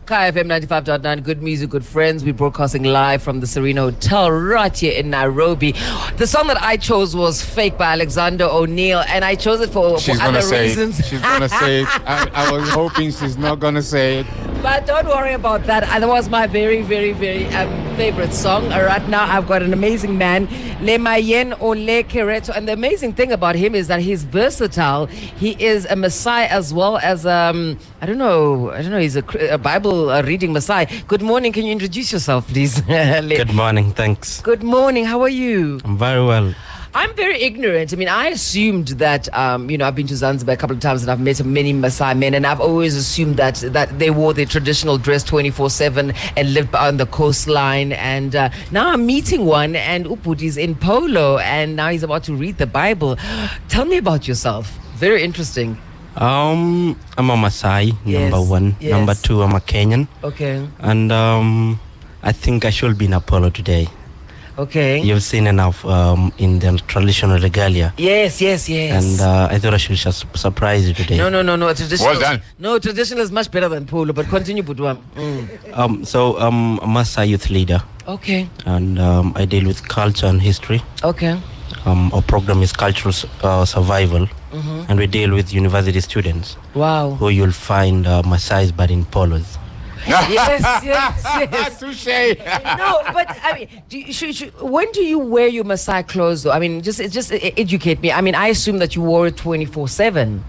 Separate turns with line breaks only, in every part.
Kai FM 95.9, good music, good friends. We're broadcasting live from the Serena Hotel right here in Nairobi. The song that I chose was Fake by Alexander O'Neill, and I chose it for other reasons.
She's going to say it. I was hoping she's not going to say it.
But don't worry about that. That was my very, very, very favorite song. Right now, I've got an amazing man, Lemayian Ole Kereto. And the amazing thing about him is that he's versatile. He is a Maasai as well as, I don't know, he's a Bible reading Maasai. Good morning. Can you introduce yourself, please?
Good morning. Thanks.
Good morning. How are you?
I'm very well.
I'm very ignorant. I mean, I assumed that, I've been to Zanzibar a couple of times and I've met many Maasai men, and I've always assumed that they wore their traditional dress 24/7 and lived on the coastline. And now I'm meeting one, and Uputi's in polo, and now he's about to read the Bible. Tell me about yourself. Very interesting.
I'm a Maasai, number one.
Yes.
Number two, I'm a Kenyan.
Okay.
And I think I should be in Apollo today.
Okay.
You've seen enough in the traditional regalia.
Yes.
And I thought I should just surprise you today.
No. Traditional.
Well done.
No, traditional is much better than polo, but continue, Budwa.
So I'm a Maasai youth leader.
Okay.
And I deal with culture and history.
Okay.
Our program is cultural survival.
Mm-hmm.
And we deal with university students.
Wow.
Who you'll find Maasais but in polos.
Yes.
Touche.
No, but I mean, when do you wear your Maasai clothes, though? I mean, just educate me. I mean, I assume that you wore it 24/7.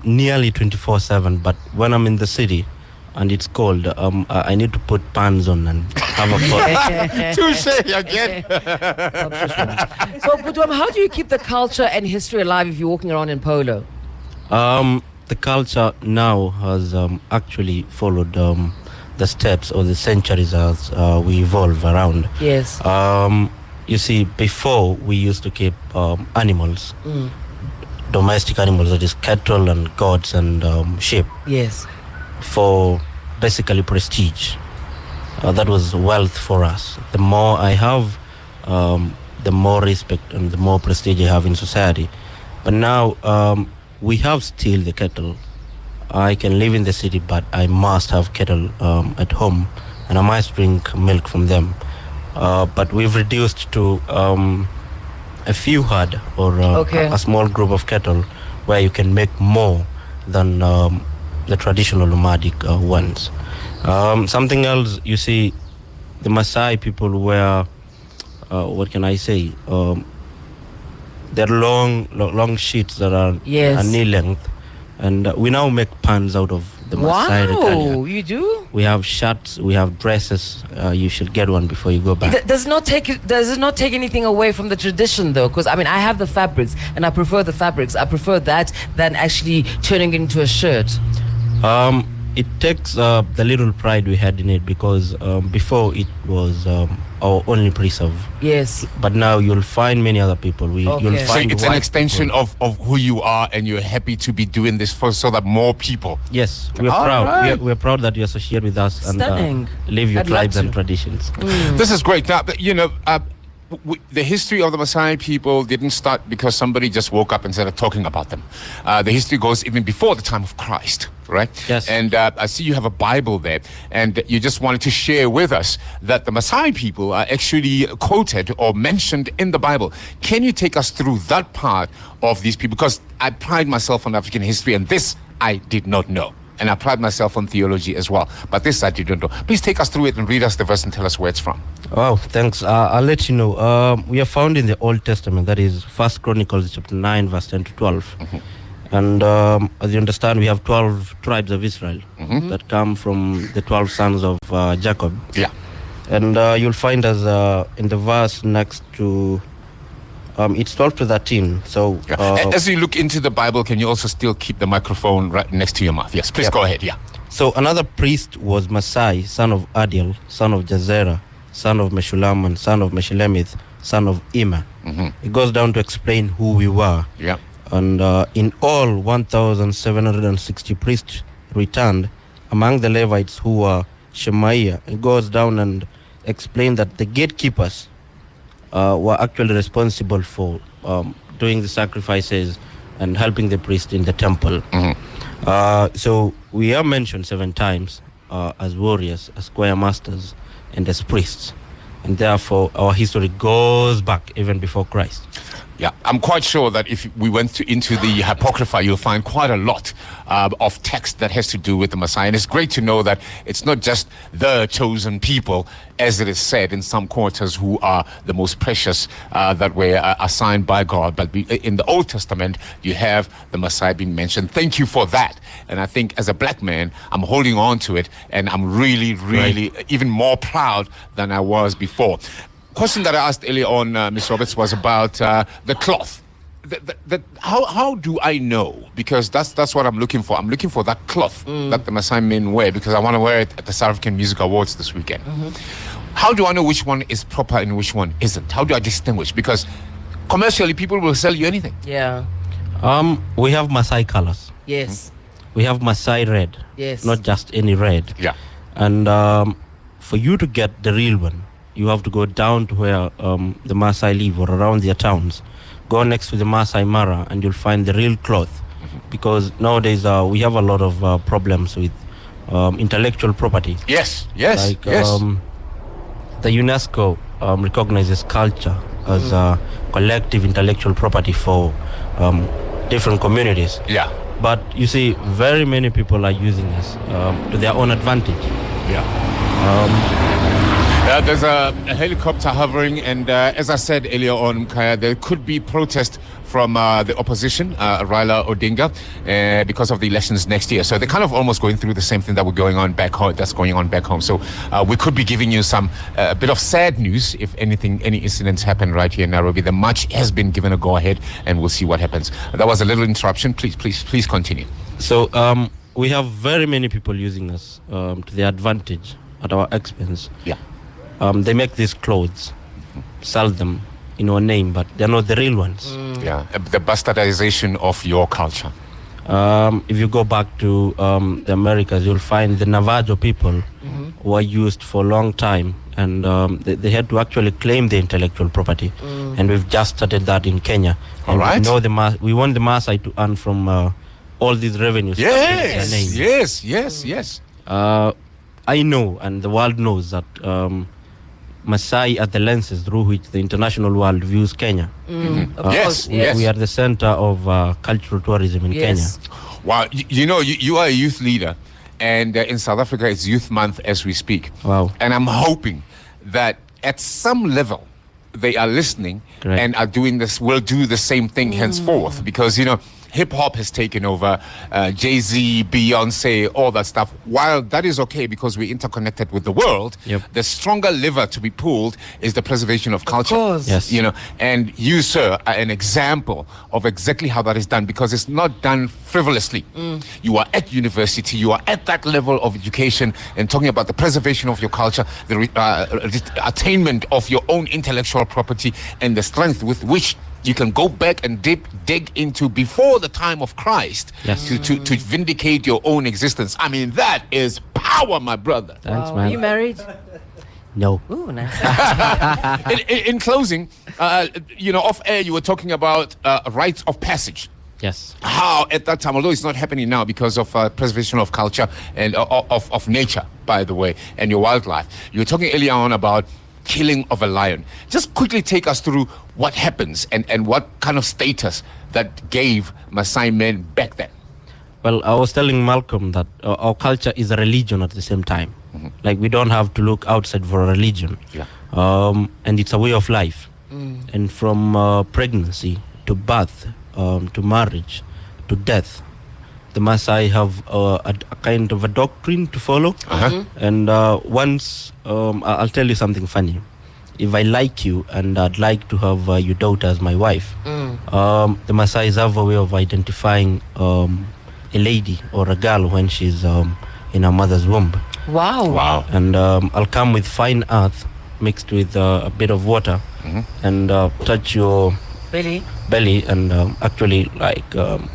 Nearly 24/7, but when I'm in the city and it's cold, I need to put pants on and have a coat.
Touche again.
So, Budwam, how do you keep the culture and history alive if you're walking around in polo?
The culture now has actually followed the steps or the centuries as we evolve around.
Yes.
You see, before we used to keep animals, domestic animals, that is cattle and goats and sheep.
Yes.
For basically prestige. That was wealth for us. The more I have, the more respect and the more prestige I have in society. But now, we have still the cattle. I can live in the city, but I must have cattle at home, and I must drink milk from them. But we've reduced to a few herd or a small group of cattle where you can make more than the traditional nomadic ones. Something else, you see, the Maasai people wear, what can I say? They're long sheets that are knee length, and we now make pants out of the Maasai regalia.
Wow, you do?
We have shirts, we have dresses. You should get one before you go back.
Does it not take anything away from the tradition, though? Because I mean, I have the fabrics, and I prefer the fabrics. I prefer that than actually turning it into a shirt.
It takes the little pride we had in it, because before it was our only preserve.
Yes.
But now you'll find many other people. You'll
So
find
it's an extension of who you are, and you're happy to be doing this so that more people.
Yes, we're
All
proud.
right.
We're proud that you associate with us
Stunning.
and live your
I'd
tribes
love
and
to.
traditions.
This is great. Now, the history of the Maasai people didn't start because somebody just woke up and started talking about them. The history goes even before the time of Christ, right?
Yes.
And I see you have a Bible there, and you just wanted to share with us that the Maasai people are actually quoted or mentioned in the Bible. Can you take us through that part of these people? Because I pride myself on African history, and this I did not know. And I pride myself on theology as well. But this I didn't know. Please take us through it and read us the verse and tell us where it's from.
Oh, thanks. I'll let you know. We are found in the Old Testament, that is 1 Chronicles chapter 9, verse 10 to 12. Mm-hmm. And as you understand, we have 12 tribes of Israel that come from the 12 sons of Jacob.
Yeah.
And you'll find us in the verse next to... it's 12 to 13. So
as you look into the Bible, can you also still keep the microphone right next to your mouth? Yes, please go ahead. Yeah.
So another priest was Maasai, son of Adiel, son of Jazera, son of Meshulam, and son of Meshelemith, son of Immer. It goes down to explain who we were.
Yeah.
And in all, 1,760 priests returned. Among the Levites who were Shemaiah, it goes down and explain that the gatekeepers were actually responsible for doing the sacrifices and helping the priest in the temple. So we are mentioned 7 times. as warriors, as choir masters, and as priests. And therefore, our history goes back even before Christ.
Yeah, I'm quite sure that if we went into the Apocrypha, you'll find quite a lot of text that has to do with the Messiah. And it's great to know that it's not just the chosen people, as it is said in some quarters, who are the most precious that were assigned by God. But in the Old Testament, you have the Messiah being mentioned. Thank you for that. And I think as a black man, I'm holding on to it. And I'm really, really even more proud than I was before. Question that I asked earlier on, Ms. Roberts, was about the cloth. How do I know? Because that's what I'm looking for. I'm looking for that cloth that the Maasai men wear, because I want to wear it at the South African Music Awards this weekend. How do I know which one is proper and which one isn't? How do I distinguish? Because commercially, people will sell you anything.
Yeah.
We have Maasai colors.
Yes.
We have Maasai red.
Yes.
Not just any red.
Yeah.
And for you to get the real one, you have to go down to where the Maasai live, or around their towns. Go next to the Maasai Mara and you'll find the real cloth. Because nowadays we have a lot of problems with intellectual property.
Yes.
Like the UNESCO recognizes culture as collective intellectual property for different communities.
Yeah.
But you see, very many people are using this to their own advantage.
Yeah. There's a helicopter hovering, and as I said earlier on, Kaya, there could be protest from the opposition, Raila Odinga, because of the elections next year. So they're kind of almost going through the same thing that we're going on back home. That's going on back home. So we could be giving you some a bit of sad news if any incidents happen right here in Nairobi. The march has been given a go-ahead, and we'll see what happens. That was a little interruption. Please continue.
So we have very many people using us to their advantage at our expense.
Yeah.
They make these clothes, sell them in our name, but they're not the real ones.
Yeah, the bastardization of your culture.
If you go back to the Americas, you'll find the Navajo people were used for a long time, and they had to actually claim the intellectual property. And we've just started that in Kenya.
All right.
We want the Maasai to earn from all these revenues.
Yes.
I know, and the world knows that Maasai are the lenses through which the international world views Kenya. We are the center of cultural tourism in Kenya.
Wow, you are a youth leader, and in South Africa it's Youth Month as we speak.
Wow.
And I'm hoping that at some level they are listening and are doing this, will do the same thing henceforth, because hip-hop has taken over, Jay-Z, Beyonce, all that stuff. While that is okay because we're interconnected with the world, the stronger lever to be pulled is the preservation of culture.
Of course.
Yes.
And you, sir, are an example of exactly how that is done, because it's not done frivolously. You are at university, you are at that level of education, and talking about the preservation of your culture, the attainment of your own intellectual property, and the strength with which you can go back and dig into before the time of Christ to vindicate your own existence. I mean, that is power, my brother.
Thanks, man.
Are you married?
No.
Ooh, nice.
In closing, off air, you were talking about rites of passage.
Yes.
How at that time, although it's not happening now because of preservation of culture and of nature, by the way, and your wildlife. You were talking earlier on about killing of a lion. Just quickly take us through what happens and what kind of status that gave Maasai men back then.
Well, I was telling Malcolm that our culture is a religion at the same time. Like, we don't have to look outside for a religion.
Yeah.
And it's a way of life. And from pregnancy to birth, to marriage, to death, the Maasai have a kind of a doctrine to follow. And once, I'll tell you something funny. If I like you and I'd like to have your daughter as my wife, the Maasai have a way of identifying a lady or a girl when she's in her mother's womb.
Wow.
And I'll come with fine earth mixed with a bit of water and touch your belly and actually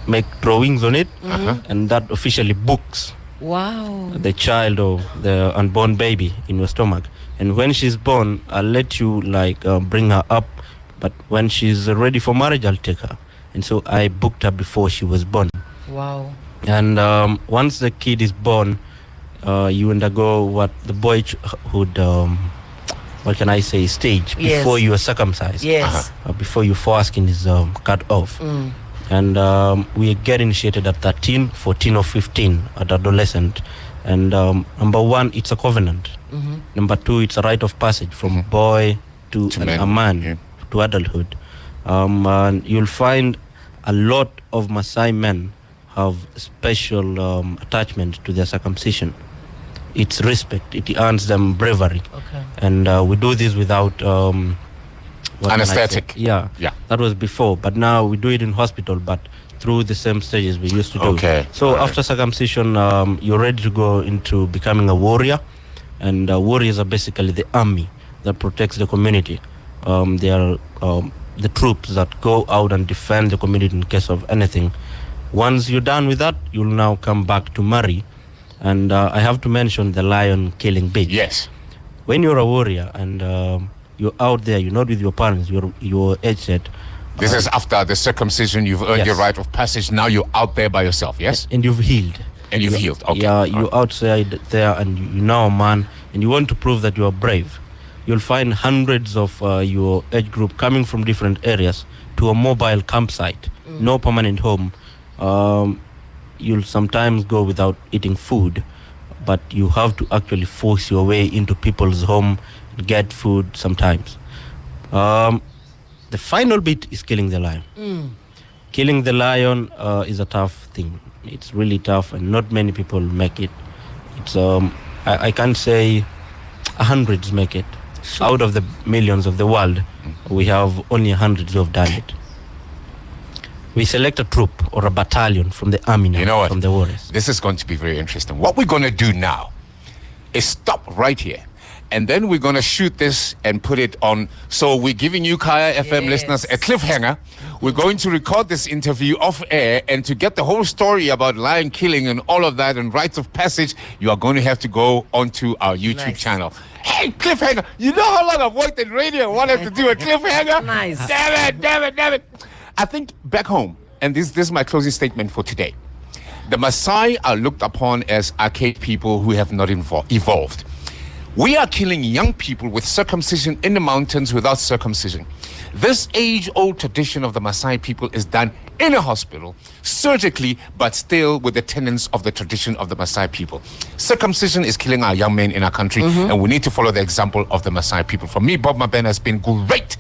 make drawings on it, and that officially books the child or the unborn baby in your stomach. And when she's born, I'll let you bring her up, but when she's ready for marriage, I'll take her. And so I booked her before she was born.
Wow.
And once the kid is born, you undergo what the boyhood, what can I say, stage
Yes.
before you are circumcised.
Yes.
Before your foreskin is cut off. And we get initiated at 13, 14 or 15 at adolescent. And number one, it's a covenant. Number two, it's a rite of passage from boy to a man to adulthood. And you'll find a lot of Maasai men have special attachment to their circumcision. It's respect. It earns them bravery.
Okay.
And we do this without what can I say?
Anesthetic.
Yeah. That was before, but now we do it in hospital, but through the same stages we used to do.
Okay.
So after circumcision, you're ready to go into becoming a warrior, and warriors are basically the army that protects the community. They are the troops that go out and defend the community in case of anything. Once you're done with that, you'll now come back to marry. And I have to mention the lion killing bit.
Yes.
When you're a warrior and you're out there, you're not with your parents, you're edged.
This is after the circumcision, you've earned
Yes.
your rite of passage. Now you're out there by yourself, yes?
And you've healed.
And you've healed. Okay.
Yeah,
All
you're
right.
outside there and you're now a man and you want to prove that you are brave. You'll find hundreds of your age group coming from different areas to a mobile campsite, no permanent home. You'll sometimes go without eating food, but you have to actually force your way into people's home and get food sometimes. The final bit is killing the lion. Killing the lion is a tough thing. It's really tough, and not many people make it. It's I can't say hundreds make it.
Sure.
Out of the millions of the world, we have only hundreds who have done it. We select a troop or a battalion from the army now,
You know what?
from the warriors.
This is going to be very interesting. What we're going to do now is stop right here. And then we're going to shoot this and put it on. So we're giving you, Kaya FM
Yes.
listeners, a cliffhanger. We're going to record this interview off air. And to get the whole story about lion killing and all of that and rites of passage, you are going to have to go onto our YouTube
Nice.
channel. Hey, cliffhanger. You know how long I've worked in radio and wanted to do a cliffhanger?
Nice.
Damn it. I think back home, and this is my closing statement for today. The Maasai are looked upon as archaic people who have not evolved. We are killing young people with circumcision in the mountains without circumcision. This age-old tradition of the Maasai people is done in a hospital, surgically, but still with the tenets of the tradition of the Maasai people. Circumcision is killing our young men in our country, and we need to follow the example of the Maasai people. For me, Bob Maben has been great.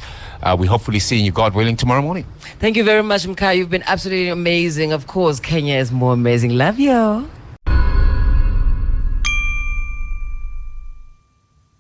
We hopefully seeing you, God willing, tomorrow morning.
Thank you very much, Mkai. You've been absolutely amazing. Of course, Kenya is more amazing. Love you.